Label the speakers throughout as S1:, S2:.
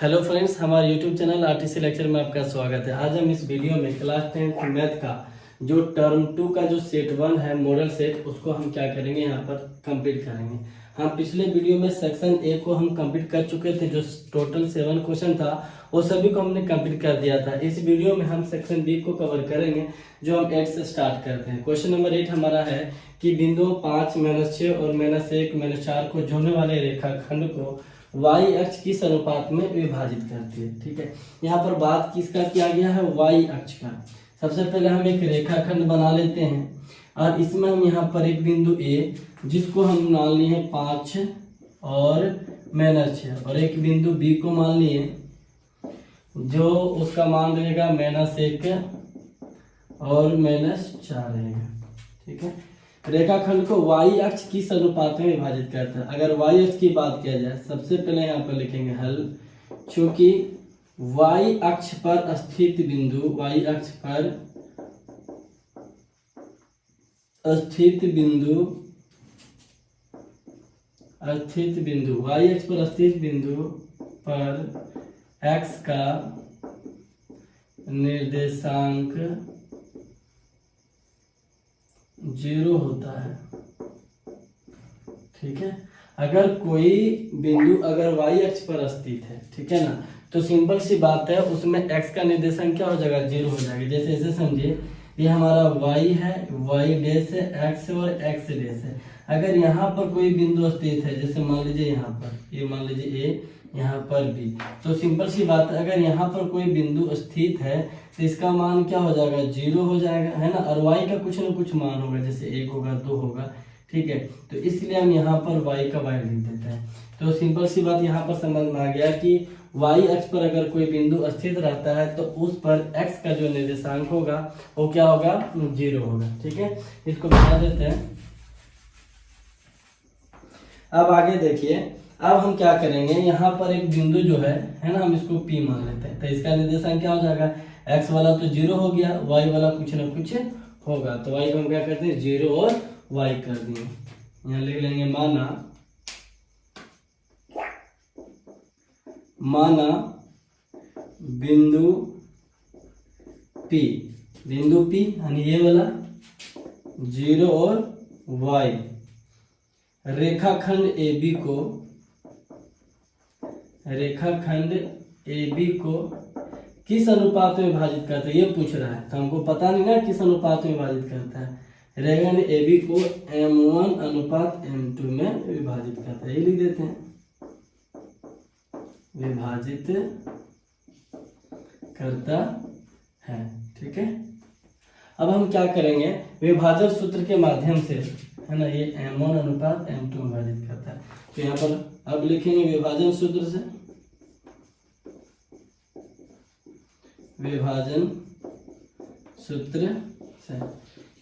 S1: Hello friends, हमारे YouTube channel RTC lecture में आपका स्वागत है। आज हम इस वीडियो में क्लास 10th मैथ का जो टर्म 2 का जो सेट 1 है मॉडल सेट, उसको हम क्या करेंगे यहाँ पर कंप्लीट करेंगे। हम पिछले वीडियो में सेक्शन ए को हम कंप्लीट कर चुके थे, जो टोटल 7 क्वेश्चन था वो सभी को हमने कंप्लीट कर दिया था। इस वीडियो में हम सेक्शन बी को कवर करेंगे, जो हम 8 से स्टार्ट करते हैं। क्वेश्चन नंबर 8 हमारा है कि बिंदु 5, -6 और -1, -4 को जोड़ने वाले रेखाखंड को y अक्ष किस अनुपात में विभाजित करती है। ठीक है, यहाँ पर बात किसका किया गया है, y अक्ष का। सबसे पहले हम एक रेखाखंड बना लेते हैं और इसमें हम यहाँ पर एक बिंदु A जिसको हम मान लिए 5 और -6, और एक बिंदु B को मान लिए जो उसका मान रहेगा -1 और -4 रहेगा। ठीक है, रेखाखंड को y अक्ष किस अनुपात में विभाजित करता है। अगर y अक्ष की बात किया जाए, सबसे पहले यहाँ पर लिखेंगे हल। चूंकि y अक्ष पर स्थित बिंदु, y अक्ष पर स्थित बिंदु पर x का निर्देशांक 0 होता है। ठीक है, अगर कोई बिंदु अगर y अक्ष पर स्थित है, ठीक है ना, तो सिंपल सी बात है, उसमें x का निर्देशांक क्या हो जाएगा, 0 हो जाएगा। जैसे ऐसे समझिए, ये हमारा y है, y डैश है, x और x डैश है। अगर यहाँ पर कोई बिंदु स्थित है, जैसे मान लीजिए यहाँ पर, ये मान लीजिए a, यहाँ पर भी, तो सिंपल सी बात है, अगर यहाँ पर कोई बिंदु स्थित है तो इसका मान क्या हो जाएगा, 0 हो जाएगा, है ना। और y का कुछ ना कुछ मान होगा, जैसे 1 होगा, 2 होगा। ठीक है, तो इसलिए हम यहाँ पर y का वैल्यू लिख देते हैं। तो सिंपल सी बात यहाँ पर समझ में आ गया कि y अक्ष पर अगर कोई बिंदु स्थित रहता है तो उस पर x का जो निर्देशांक होगा वो क्या होगा, 0 होगा। ठीक है, इसको बता देते हैं। अब आगे देखिए, अब हम क्या करेंगे, यहाँ पर एक बिंदु जो है ना, हम इसको P मान लेते हैं। तो इसका निर्देशांक क्या हो जाएगा, x वाला तो 0 हो गया, y वाला कुछ ना कुछ होगा। तो y को हम क्या करते हैं, 0 और y कर दिए। यहाँ लिख लेंगे माना बिंदु P यानी ये वाला 0 और y रेखाखंड AB को किस अनुपात में विभाजित करता है, ये पूछ रहा है। तो हमको पता नहीं ना किस अनुपात में विभाजित करता है। रेखाखंड AB को M1:M2 में विभाजित करता है, ये लिख देते हैं, विभाजित करता है। ठीक है, अब हम क्या करेंगे, विभाजन सूत्र के माध्यम से, है ना, ये M1:M2 विभाजित करता है। तो यहाँ पर अब लिखेंगे विभाजन सूत्र से,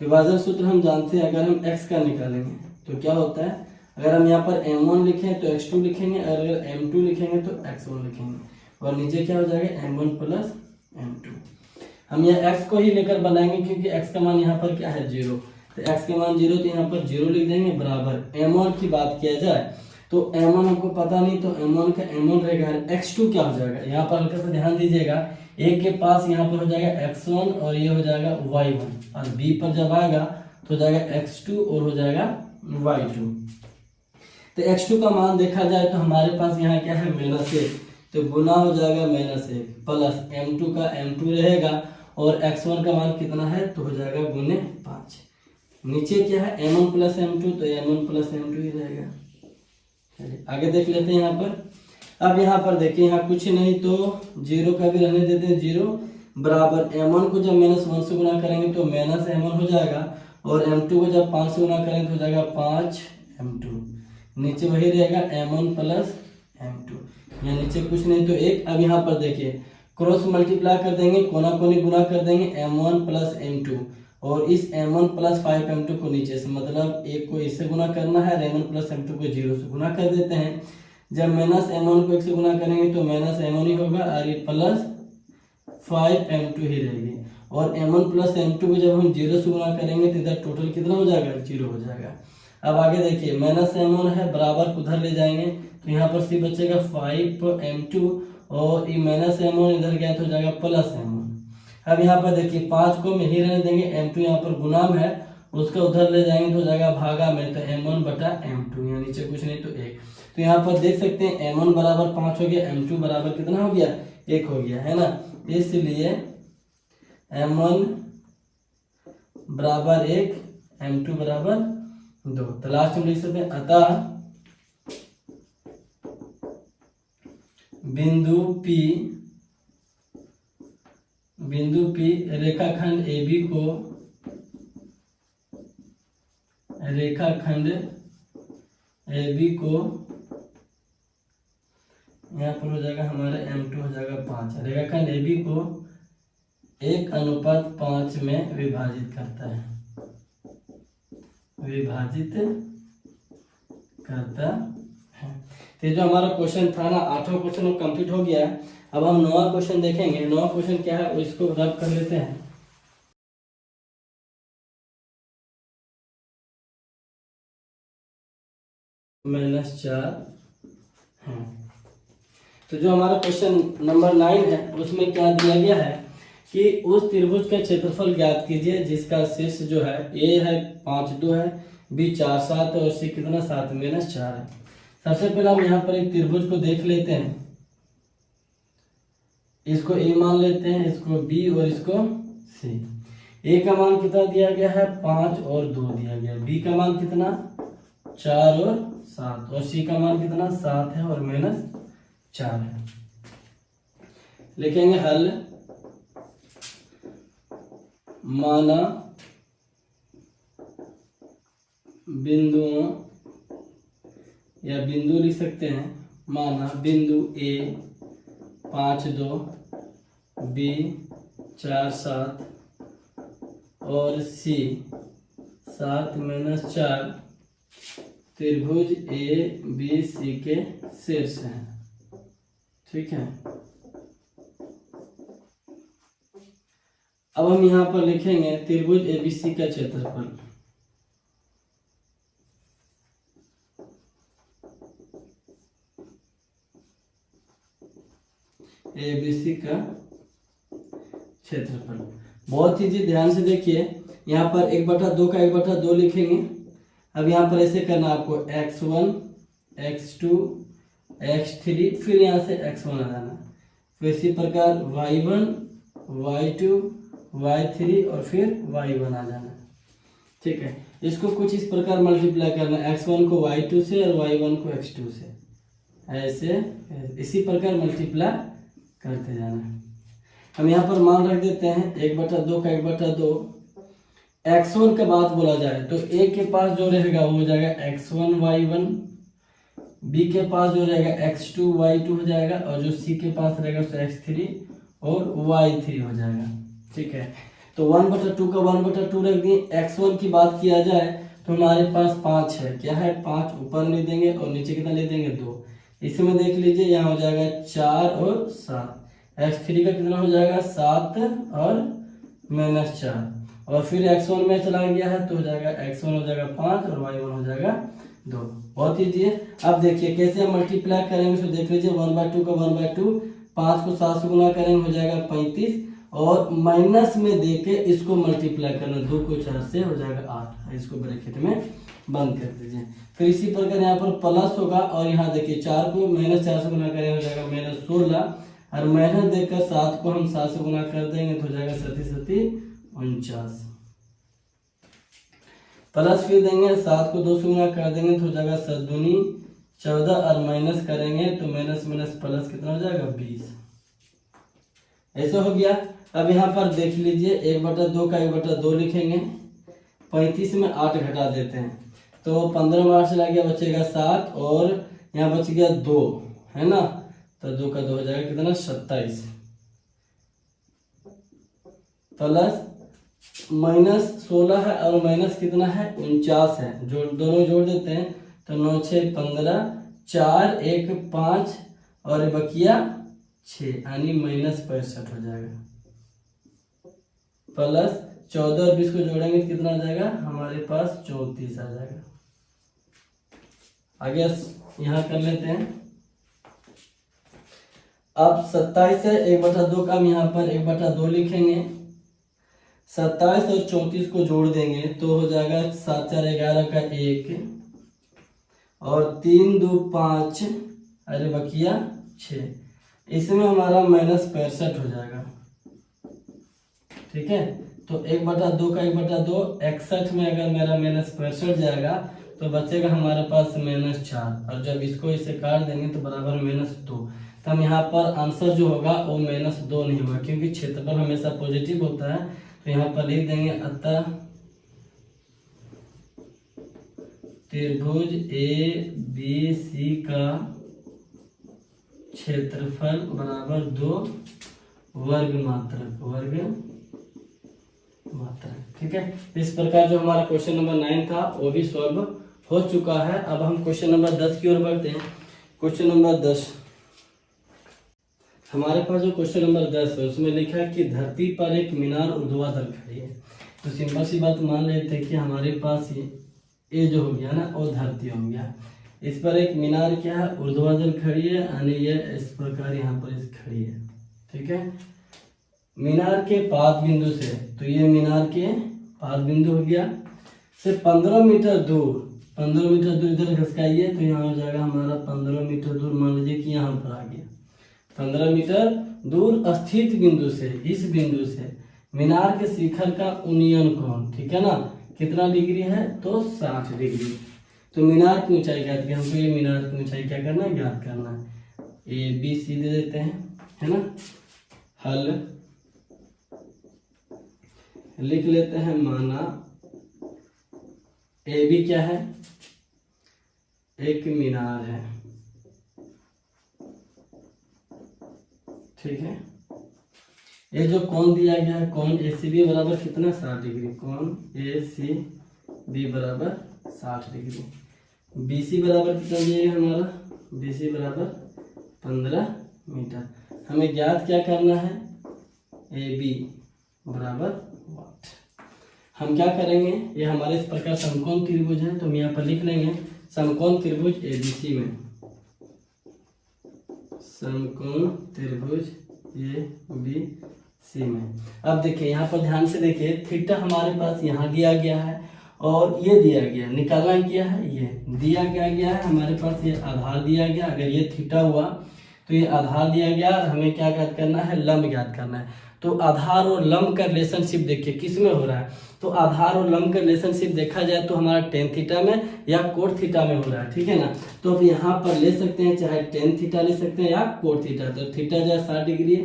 S1: विभाजन सूत्र हम जानते हैं। अगर हम x का निकालेंगे तो क्या होता है, अगर हम यहाँ पर m1 लिखें तो x2 लिखेंगे, और अगर m2 लिखेंगे तो x1 लिखेंगे, और नीचे क्या हो जाएगा, m1 + m2। हम यहाँ x को ही लेकर बनाएंगे, क्योंकि x का मान यहाँ पर क्या है, 0। तो x का मान 0, तो यहाँ पर 0 लिख देंगे, बराबर m1 की बात किया जाए तो m1 हमको पता नहीं, तो m1 का m1 रहेगा। x2 क्या हो जाएगा, यहाँ पर हल्का सा ध्यान दीजिएगा, a के पास यहाँ पर हो जाएगा x1 और ये हो जाएगा y1, और b पर जब आएगा तो हो जाएगा x2 और हो जाएगा y2। तो x2 का मान देखा जाए तो हमारे पास यहाँ क्या है, -1, तो गुना हो जाएगा -1 प्लस m2 का m2 रहेगा, और x1 का मान कितना है, तो हो जाएगा गुने 5। नीचे क्या है, m1 + m2, तो m1 + m2 ही रहेगा। चलिए आगे देख लेते हैं यहाँ पर। अब यहाँ पर देखिए, यहाँ कुछ नहीं तो 0 का भी रहने देते हैं, 0 बराबर m1 को जब -1 से गुना करेंगे तो -m1 हो जाएगा, और m2 को जब 5 से गुना करेंगे तो हो जाएगा 5m2। नीचे वही रहेगा m1 + m2, यहाँ नीचे कुछ नहीं तो 1। अब यहाँ पर देखिए, क्रॉस मल्टीप्लाई कर देंगे, कोना कोनी गुना कर देंगे, m1 + m2, और इस m1 + 5m2 को नीचे से, मतलब 1 को इससे गुना करना है, m1 + m2 को 0 से गुना कर देते हैं। जब -m1 को 1 से गुना करेंगे तो -m1 ही होगा, और ये + 5m2 ही रहेगी, और m1 + m2 को जब हम 0 से गुना करेंगे तो इधर टोटल कितना हो जाएगा, 0 हो जाएगा। अब आगे देखिए -m1 है, बराबर उधर ले जाएंगे तो यहाँ पर सी बचेगा 5m2, और ये माइनस M1 इधर गया तो हो जाएगा प्लस M1। अब यहाँ पर देखिए 5 को में ही रहने देंगे, M2 यहाँ पर गुणाम है, उसका उधर ले जाएंगे तो हो जाएगा भागा में, तो M1 बटा M2, यहाँ नीचे कुछ नहीं तो 1। तो यहाँ पर देख सकते हैं M1 बराबर 5 हो गया, M2 बराबर कितना हो गया, 1 हो गया, है ना। इसलिए M1 बराबर 1, M2 बराबर 2। तो लास्ट में लिख सकते हैं अतः बिंदु P रेखाखंड AB को यहाँ पर हो जाएगा हमारे M2 हो जाएगा 5, रेखाखंड AB को 1:5 में विभाजित करता है, तो जो हमारा क्वेश्चन था ना, 8वां क्वेश्चन कंप्लीट हो गया है। अब हम 9वां क्वेश्चन देखेंगे। 9वां क्वेश्चन क्या है इसको रब कर लेते हैं। -4 है। तो जो हमारा क्वेश्चन नंबर 9 है उसमें क्या दिया गया है कि उस त्रिभुज का क्षेत्रफल ज्ञात कीजिए जिसका शीर्ष जो है A है 5,2 है, B 4,7 है और C कितना 7 -4 है। सबसे पहले हम यहाँ पर एक त्रिभुज को देख लेते हैं। इसको A मान लेते हैं, इसको B और इसको C। A का मान कितना दिया गया है 5 और 2 दिया गया है, B का मान कितना 4 और 7 और C का मान कितना 7 है और -4 है। लिखेंगे हल माना बिंदुओं या बिंदु लिख सकते हैं, माना बिंदु A 5,2, B 4,7 और C 7 -4 त्रिभुज ABC के शीर्ष हैं। ठीक है, अब हम यहाँ पर लिखेंगे त्रिभुज ABC का क्षेत्रफल। ABC का क्षेत्रफल बहुत ही जी ध्यान से देखिए, यहाँ पर 1/2 का 1/2 लिखेंगे। अब यहाँ पर ऐसे करना आपको x1 x2 x3 फिर यहाँ से x1 आ जाना, फिर इसी प्रकार y1 y2 y3 और फिर y1 आ जाना। ठीक है, इसको कुछ इस प्रकार मल्टीप्लाई करना, x1 को y2 से और y1 को x2 से, ऐसे इसी प्रकार मल्टीप्लाई करते जाना। हम यहाँ पर मान रख देते हैं 1/2 का 1/2। x1 के बाद बोला जाए तो A के पास जो रहेगा वो हो जाएगा x1 y1, B के पास जो रहेगा x2 y2 हो जाएगा और जो C के पास रहेगा तो x3 और y3 हो जाएगा। ठीक है, तो 1/2 का 1/2 रख दिए। x1 की बात किया जाए तो हमारे पास 5 है, क्या है 5 ऊपर ले देंगे और नीचे कितना ले देंगे 2। इसमें देख लीजिए यहाँ हो जाएगा 4 और 7, x3 का कितना हो जाएगा 7 और -4 और फिर x1 में चला गया है तो हो जाएगा x1 हो जाएगा 5 और y1 हो जाएगा 2। बहुत ईजी है। अब देखिए कैसे हम मल्टीप्लाई करेंगे, तो देख लीजिए 1/2 का 1/2, 5 को 7 से गुना करेंगे हो जाएगा 35 और माइनस में देके इसको मल्टीप्लाई करना, 2 को 4 से हो जाएगा 8, इसको ब्रैकेट में बंद कर दीजिए। फिर इसी प्रकार यहाँ पर प्लस होगा और यहाँ देखिए 4 को -4 से गुना करेंगे हो जाएगा -16 और माइनस देकर 7 को हम 7 से गुना कर देंगे तो हो जाएगा 7 49। प्लस फिर देंगे 7 को 2 से गुना कर देंगे तो हो जाएगा 7 दूनी 14 और माइनस करेंगे तो माइनस प्लस कितना हो जाएगा 20। ऐसा हो गया। अब यहाँ पर देख लीजिए 1/2 का 1/2 लिखेंगे, 35 में 8 घटा देते हैं तो 15 में 8 चला गया, बचेगा 7 और यहाँ बच गया 2, है ना, तो 2 का 2 हो जाएगा कितना 27 प्लस -16 है और माइनस कितना है 49 है, जो दोनों जोड़ देते हैं तो 9 6 15, 4 1 5 और बकिया 6 यानी -65 हो जाएगा प्लस 14 और 20 को जोड़ेंगे तो कितना आ जाएगा हमारे पास 34 आ जाएगा। आगे यहाँ कर लेते हैं। अब 27 है, 1/2 का हम यहाँ पर 1/2 लिखेंगे। 27 और 34 को जोड़ देंगे तो हो जाएगा 7 4 11 का 1 और 3 2 5, अरे बकिया 6। इसमें हमारा -65 हो जाएगा। ठीक है, तो 1/2 का 1/2 61 में अगर मेरा -65 जाएगा तो बचेगा हमारे पास -4, और जब इसको इसे काट देंगे तो बराबर -2। तो हम यहाँ पर आंसर जो होगा वो -2 नहीं होगा, क्योंकि क्षेत्रफल हमेशा पॉजिटिव होता है। तो यहाँ पर लिख देंगे अतः त्रिभुज ABC का क्षेत्रफल बराबर 2 वर्ग मात्रक। ठीक है, इस प्रकार जो हमारा क्वेश्चन नंबर 9 था वो भी सॉल्व हो चुका है। अब हम क्वेश्चन नंबर 10 की ओर बढ़ते हैं। क्वेश्चन नंबर 10, हमारे पास जो क्वेश्चन नंबर 10 है उसमें लिखा है कि धरती पर एक मीनार ऊर्ध्वाधर खड़ी है। तो सिंपल सी बात मान लेते हैं कि हमारे पास ये जो हो गया ना वो धरती हो गया, इस पर एक मीनार क्या है, ऊर्ध्वाधर खड़ी है, यानी ये इस प्रकार यहाँ पर इस खड़ी है। ठीक है, मीनार के पाद बिंदु से, तो ये मीनार के पाद बिंदु हो गया, से 15 मीटर दूर इधर खसकाइए तो यहाँ हो जाएगा हमारा 15 मीटर दूर, मान लीजिए कि यहाँ पर आ गया 15 मीटर दूर स्थित बिंदु से, इस बिंदु से मीनार के शिखर का उन्नयन कोण, ठीक है ना, कितना डिग्री है, तो 60 डिग्री। तो मीनार की ऊंचाई ज्ञात की, हमको ये मीनार की ऊंचाई क्या करना है, ज्ञात करना है। ABC दे देते हैं, है ना। हल लिख लेते हैं, माना AB क्या है, एक मीनार है। ठीक है, ये जो कोण दिया गया है, कोण ACB बराबर कितना, 60 डिग्री। कोण ACB बराबर 60 डिग्री। BC बराबर कितना दिया गया हमारा, BC बराबर 15 मीटर। हमें ज्ञात क्या करना है, AB बराबर वाट। हम क्या करेंगे, ये हमारे इस प्रकार समकोण त्रिभुज है, तो हम यहाँ पर लिख लेंगे समकोण त्रिभुज ABC में, समकोण त्रिभुज ABC में। अब देखिए यहाँ पर ध्यान से देखिए, थीटा हमारे पास यहाँ दिया गया है और ये दिया गया, निकालना क्या है, ये दिया गया है हमारे पास, ये आधार दिया गया। अगर ये थीटा हुआ तो ये आधार दिया गया, हमें क्या ज्ञात करना है, लंब ज्ञात करना है। तो आधार और लंब का रिलेशनशिप देखिए किस में हो रहा है, तो आधार और लंब का रिलेशनशिप देखा जाए तो हमारा टेन थीटा में या कोट थीटा में हो रहा है। ठीक है ना, तो अब यहाँ पर ले सकते हैं, चाहे टेन थीटा ले सकते हैं या कोट थीटा। तो थीटा जो है 60 डिग्री है,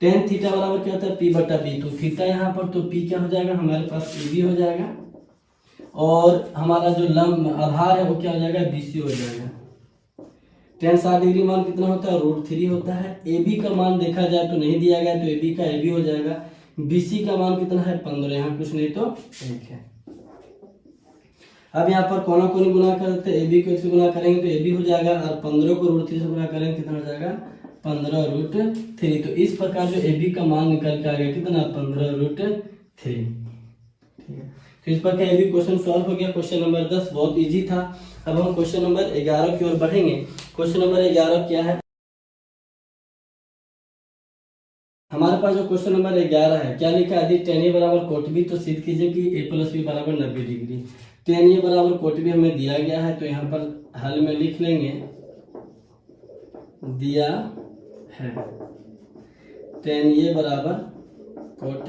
S1: टेन थीटा बराबर क्या होता है, P/B। तो थीटा यहाँ पर, तो P क्या हो जाएगा, हमारे पास AB हो जाएगा, और हमारा जो लंब आधार है वो क्या हो जाएगा, BC हो जाएगा। टेन 60 डिग्री मान कितना होता है, √3 होता है। AB का मान देखा जाए तो नहीं दिया गया, तो AB का AB हो जाएगा। BC का मान कितना है, 15, यहाँ कुछ नहीं तो 1 है। अब यहाँ पर कोना कोनी गुना करते हैं, AB को 1 से गुना करेंगे तो AB हो जाएगा, और 15 को √3 से गुना करेंगे कितना हो जाएगा, 15√3। तो इस प्रकार जो AB का मान निकल के आ गया कितना, 15√3। ठीक है, तो इस प्रकार AB क्वेश्चन सॉल्व हो गया। क्वेश्चन नंबर 10 बहुत इजी था। अब हम क्वेश्चन नंबर 11 की ओर बढ़ेंगे। क्वेश्चन नंबर 11 क्या है, हमारे पास जो क्वेश्चन नंबर 11 है, क्या लिखा है, यदि tan A बराबर कोट B, तो सिद्ध कीजिए कि A+B बराबर 90 डिग्री। tan A बराबर कोट B हमें दिया गया है, तो यहाँ पर हल में लिख लेंगे, दिया है tan A बराबर कोट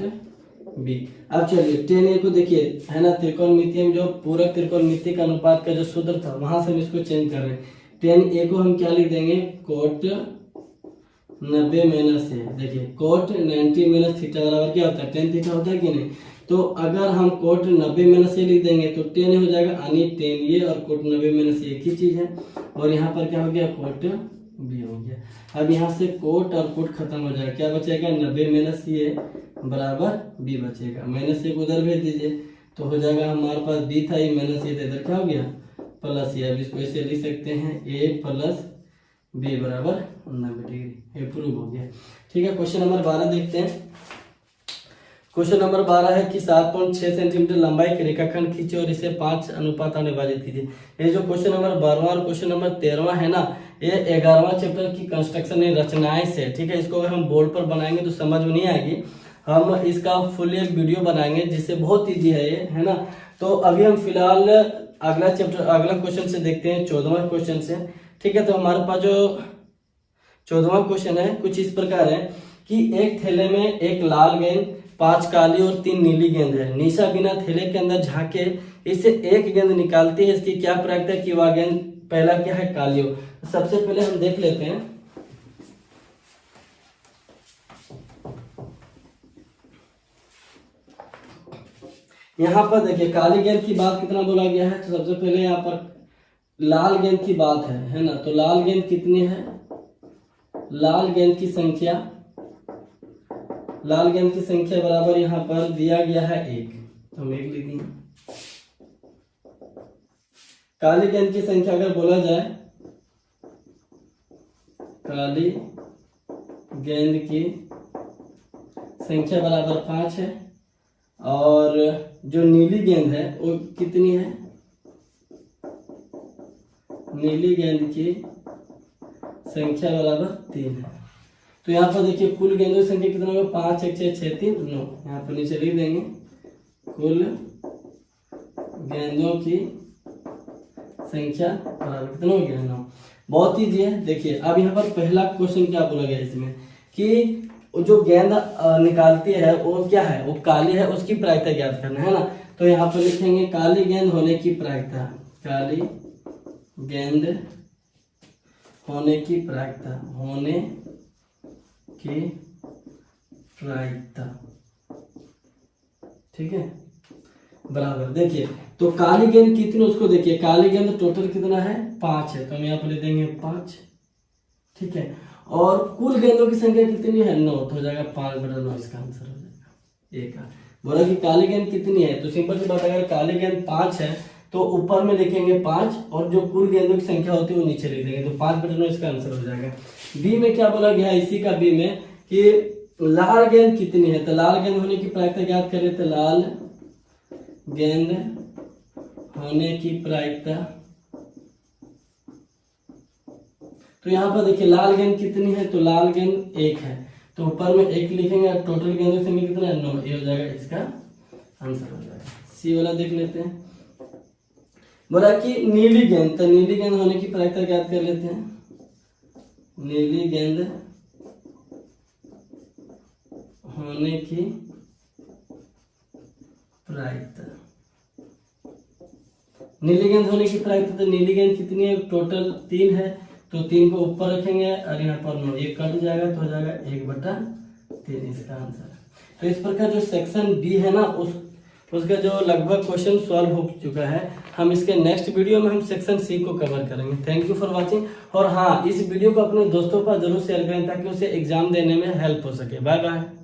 S1: B। अब चलिए tan A को देखिए, है ना, त्रिकोणमिति में जो पूरक त्रिकोणमिति का अनुपात का जो सूत्र था वहां से हम इसको चेंज कर रहे हैं। tan A को हम क्या लिख देंगे, कोट 90 - A। देखिए कोट 90 - थीटा बराबर क्या होता है, tan थीटा होता है कि नहीं। तो अगर हम कोट 90 - A लिख देंगे तो tan A हो जाएगा, यानी tan A और कोट 90 - A एक ही चीज है। और यहाँ पर क्या हो गया, कोट B हो गया। अब यहाँ से कोट और कोट खत्म हो जाएगा, क्या बचेगा, 90 - A बराबर B बचेगा। -A को उधर भेज दीजिए तो हो जाएगा, हमारे पास B था, ये -A था, इधर क्या हो गया, प्लस A। अब इसको ऐसे लिख सकते हैं, A+B बराबर 90 डिग्री। ये प्रूव हो गया। ठीक है, क्वेश्चन नंबर 12 देखते हैं। क्वेश्चन नंबर 12 है कि 7.6 सेंटीमीटर लंबाई के रेखाखंड खींचे और इसे 5 अनुपात में विभाजित कीजिए। ये जो क्वेश्चन नंबर 12वां और क्वेश्चन नंबर 13वां है ना, ये 11वां चैप्टर की कंस्ट्रक्शन है, रचनाएं से, ठीक है। इसको अगर हम बोर्ड पर बनाएंगे तो समझ में नहीं आएगी, हम इसका फुल एक वीडियो बनाएंगे जिससे बहुत ईजी है ना। तो अभी हम फिलहाल अगला चैप्टर, अगला क्वेश्चन से देखते हैं, 14वां क्वेश्चन से, ठीक है। तो हमारे पास जो 14वां क्वेश्चन है कुछ इस प्रकार है कि एक थैले में एक लाल गेंद, 5 काली और 3 नीली गेंद है। निशा बिना थैले के अंदर झांके इससे एक गेंद निकालती है, इसकी क्या प्रायिकता है कि वह गेंद पहला क्या है, काली हो। सबसे पहले हम देख लेते हैं, यहाँ पर देखिए काली गेंद की बात कितना बोला गया है। तो सबसे पहले यहाँ पर लाल गेंद की बात है ना। तो लाल गेंद कितनी है, लाल गेंद की संख्या, लाल गेंद की संख्या बराबर यहाँ पर दिया गया है 1, तो हम 1 लिख देंगे। काली गेंद की संख्या अगर बोला जाए, काली गेंद की संख्या बराबर 5 है, और जो नीली गेंद है वो कितनी है, नीली गेंद की संख्या बराबर 3 है। तो यहाँ पर देखिए कुल गेंदों की संख्या कितना होगा, 5 1 6 6 3 9, यहाँ पर नीचे लिख देंगे कुल गेंदों की संख्या बराबर कितना हो गया, 9। बहुत ईजी है। देखिए अब यहाँ पर पहला क्वेश्चन क्या बोला गया इसमें कि जो गेंद निकालती है वो क्या है, वो काली है, उसकी प्रायिकता ज्ञात करना है ना। तो यहाँ पर लिखेंगे काली गेंद होने की प्रायिकता, काली गेंद होने की प्रायिकता, होने की प्रायिकता, ठीक है, बराबर। देखिए तो काली गेंद कितनी, उसको देखिए काली गेंद टोटल कितना है, 5 है, तो हम यहाँ पर ले देंगे 5, ठीक है। और कुल गेंदों की संख्या कितनी है, 9, तो हो जाएगा 5/9, इसका आंसर हो जाएगा 1 का। बोला कि काली गेंद कितनी है, तो सिंपल सी बात है, अगर काली गेंद 5 है तो ऊपर में लिखेंगे 5 और जो कुल गेंदों की संख्या होती है वो नीचे लिख देंगे, तो 5/9 इसका आंसर हो जाएगा। बी में क्या बोला गया है, इसी का बी में कि लाल गेंद कितनी है, तो लाल गेंद होने की प्रायिकता ज्ञात कर लेते, लाल गेंद होने की प्रायिकता। तो यहाँ पर देखिए लाल गेंद कितनी है, तो लाल गेंद 1 है, तो ऊपर में 1 लिखेंगे, टोटल गेंदों की संख्या कितना है, 9, ये हो जाएगा, इसका आंसर हो जाएगा। सी वाला देख लेते हैं, बोला कि नीली गेंद, तो नीली गेंद होने की प्रायिकता ज्ञात कर लेते हैं, नीली गेंद होने की प्रायिकता, नीली गेंद होने की प्रायिकता, तो नीली गेंद कितनी है, टोटल 3 है, तो 3 को ऊपर रखेंगे और यहाँ पर 9, 1 कट जाएगा तो हो जाएगा 1/3, इसका आंसर। तो इस प्रकार जो सेक्शन बी है ना उसका जो लगभग क्वेश्चन सॉल्व हो चुका है। हम इसके नेक्स्ट वीडियो में हम सेक्शन सी को कवर करेंगे। Thank you for watching. और हाँ, इस वीडियो को अपने दोस्तों पर जरूर शेयर करें ताकि उसे एग्जाम देने में हेल्प हो सके। Bye bye.